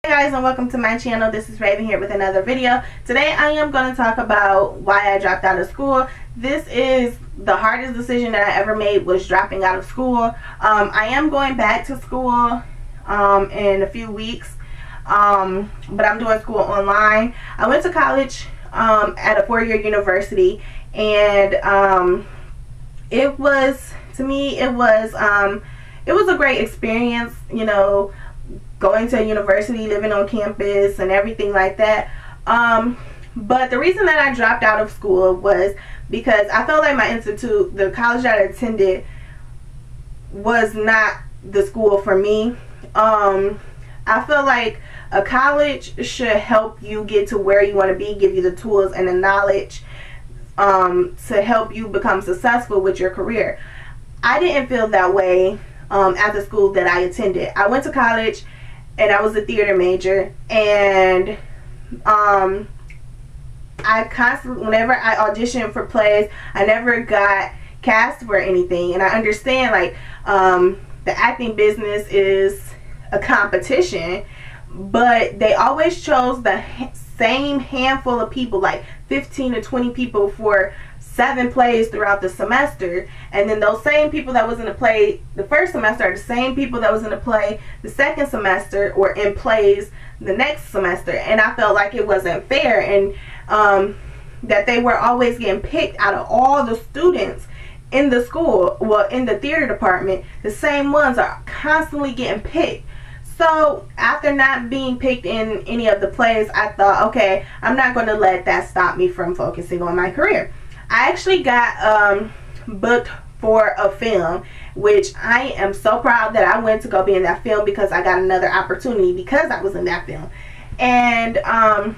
Hey guys, and welcome to my channel. This is Raven here with another video. Today I am going to talk about why I dropped out of school. This is the hardest decision that I ever made, was dropping out of school. I am going back to school in a few weeks, but I'm doing school online. I went to college at a four-year university, and it was, to me, it was a great experience, you know, going to a university, living on campus and everything like that. But the reason that I dropped out of school was because I felt like my institute, the college that I attended, was not the school for me. I feel like a college should help you get to where you want to be, give you the tools and the knowledge to help you become successful with your career. I didn't feel that way at the school that I attended. I went to college and I was a theater major, and I constantly, whenever I auditioned for plays, I never got cast for anything. And I understand, like, the acting business is a competition, but they always chose the same handful of people, like 15 to 20 people for 7 plays throughout the semester. And then those same people that was in the play the first semester are the same people that was in the play the second semester, or in plays the next semester. And I felt like it wasn't fair, and that they were always getting picked out of all the students in the school, well, in the theater department. The same ones are constantly getting picked. So after not being picked in any of the plays, I thought, okay, I'm not going to let that stop me from focusing on my career. I actually got booked for a film, which I am so proud that I went to go be in that film, because I got another opportunity because I was in that film. And I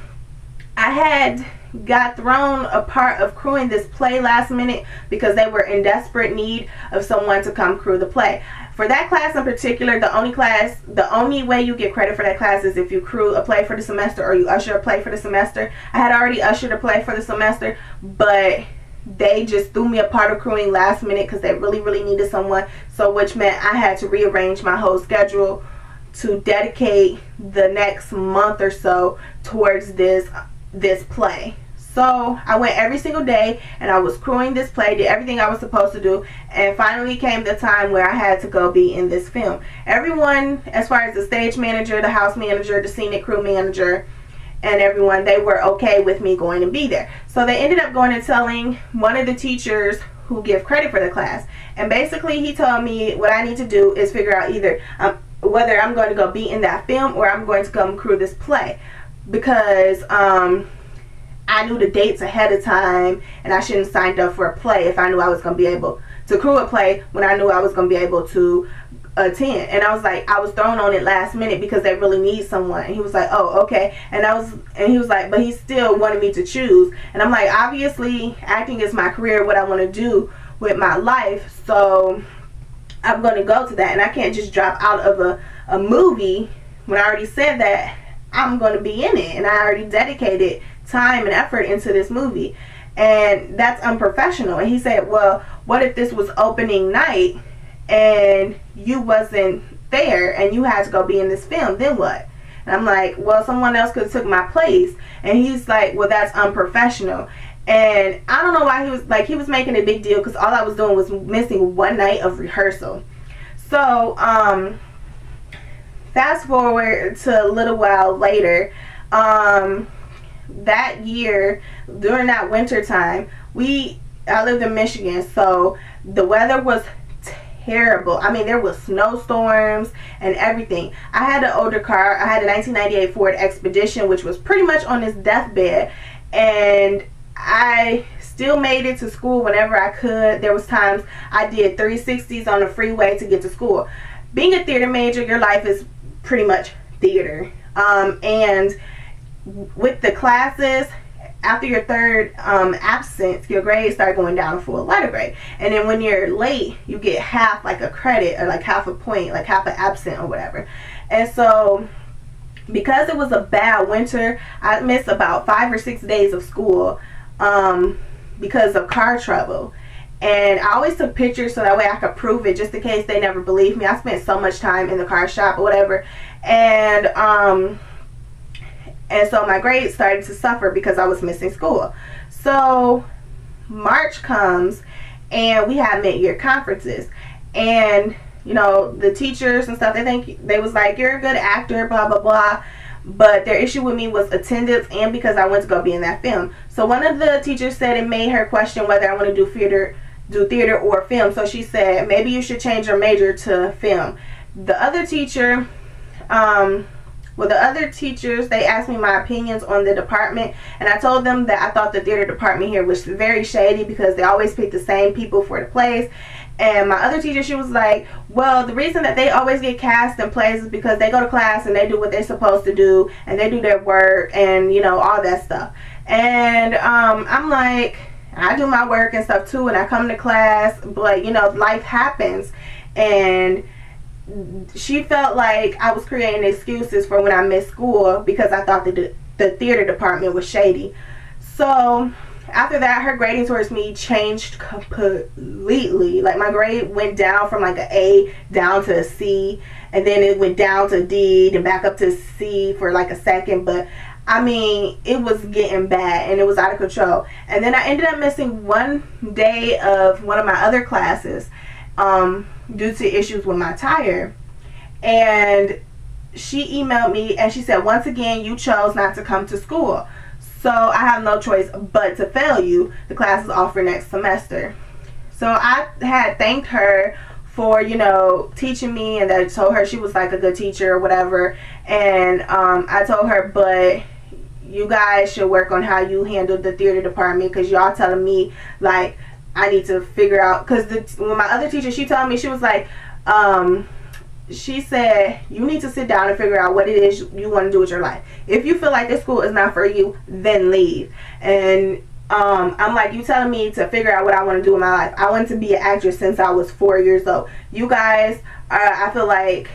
had got thrown a part of crewing this play last minute because they were in desperate need of someone to come crew the play. For that class in particular, the only way you get credit for that class is if you crew a play for the semester or you usher a play for the semester. I had already ushered a play for the semester, but they just threw me a part of crewing last minute because they really needed someone. So which meant I had to rearrange my whole schedule to dedicate the next month or so towards this play. So I went every single day and I was crewing this play, did everything I was supposed to do, and finally came the time where I had to go be in this film. Everyone, as far as the stage manager, the house manager, the scenic crew manager, and everyone, they were okay with me going and be there. So they ended up going and telling one of the teachers who give credit for the class, and basically he told me what I need to do is figure out either whether I'm going to go be in that film or I'm going to come crew this play, because I knew the dates ahead of time, and I shouldn't have signed up for a play if I knew I was going to be able to crew a play when I knew I was going to be able to attend. And I was like, I was thrown on it last minute because they really need someone. And he was like, oh, okay. And he was like, but he still wanted me to choose. And I'm like, obviously acting is my career, what I want to do with my life, so I'm going to go to that. And I can't just drop out of a movie when I already said that I'm going to be in it, and I already dedicated time and effort into this movie, and that's unprofessional. And he said, well, what if this was opening night and you wasn't there and you had to go be in this film, then what? And I'm like, well, someone else could have took my place. And he's like, well, that's unprofessional. And I don't know why he was like, he was making a big deal, because all I was doing was missing one night of rehearsal. So fast forward to a little while later, that year, during that winter time, I lived in Michigan, so the weather was terrible. I mean, there was snowstorms and everything. I had an older car. I had a 1998 Ford Expedition, which was pretty much on its deathbed, and I still made it to school whenever I could. There was times I did 360s on the freeway to get to school. Being a theater major, your life is pretty much theater, and with the classes, after your third absence, your grades start going down a full letter grade. And then when you're late, you get half, like a credit, or like half a point, like half an absent or whatever. And so because it was a bad winter, I missed about 5 or 6 days of school because of car trouble. And I always took pictures so that way I could prove it, just in case they never believed me. I spent so much time in the car shop or whatever. And and so my grades started to suffer because I was missing school. So March comes and we have mid-year conferences, and you know, the teachers and stuff, they was like, you're a good actor, blah blah blah, but their issue with me was attendance and because I went to go be in that film. So one of the teachers said it made her question whether I want to do theater or film. So she said maybe you should change your major to film. The other teacher, well, the other teachers, they asked me my opinions on the department, and I told them that I thought the theater department here was very shady because they always pick the same people for the plays. And my other teacher, she was like, well, the reason that they always get cast in plays is because they go to class and they do what they're supposed to do, and they do their work, and you know, all that stuff. And I'm like, I do my work and stuff too, and I come to class, but you know, life happens. And she felt like I was creating excuses for when I missed school because I thought that the theater department was shady. So after that, her grading towards me changed completely. Like, my grade went down from like an A down to a C, and then it went down to D, then back up to C for like a second. But I mean, it was getting bad and it was out of control. And then I ended up missing one day of one of my other classes due to issues with my tire. And she emailed me and she said, once again, you chose not to come to school, so I have no choice but to fail you. The class is off for next semester. So I had thanked her for, you know, teaching me, and I told her she was like a good teacher or whatever. And I told her, but you guys should work on how you handle the theater department, because y'all telling me like I need to figure out, because when my other teacher, she told me, she was like, she said, you need to sit down and figure out what it is you want to do with your life. If you feel like this school is not for you, then leave. And I'm like, you telling me to figure out what I want to do in my life? I wanted to be an actress since I was 4 years old. You guys are, I feel like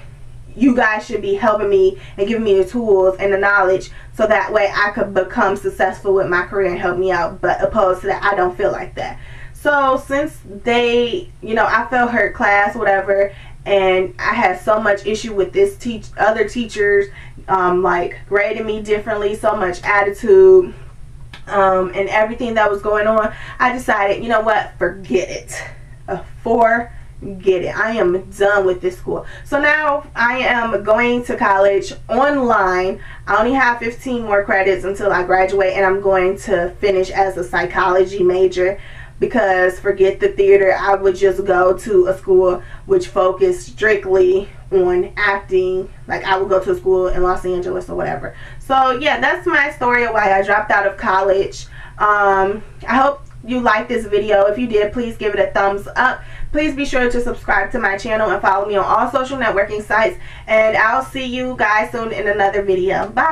you guys should be helping me and giving me the tools and the knowledge so that way I could become successful with my career and help me out. But opposed to that, I don't feel like that. So since they, you know, I failed her class, whatever, and I had so much issue with this other teachers, like grading me differently, so much attitude, and everything that was going on, I decided, you know what, forget it. Forget it. I am done with this school. So now I am going to college online. I only have 15 more credits until I graduate, and I'm going to finish as a psychology major. Because forget the theater, I would just go to a school which focused strictly on acting. Like, I would go to a school in Los Angeles or whatever. So yeah, that's my story of why I dropped out of college. I hope you liked this video. If you did, please give it a thumbs up. Please be sure to subscribe to my channel and follow me on all social networking sites. And I'll see you guys soon in another video. Bye.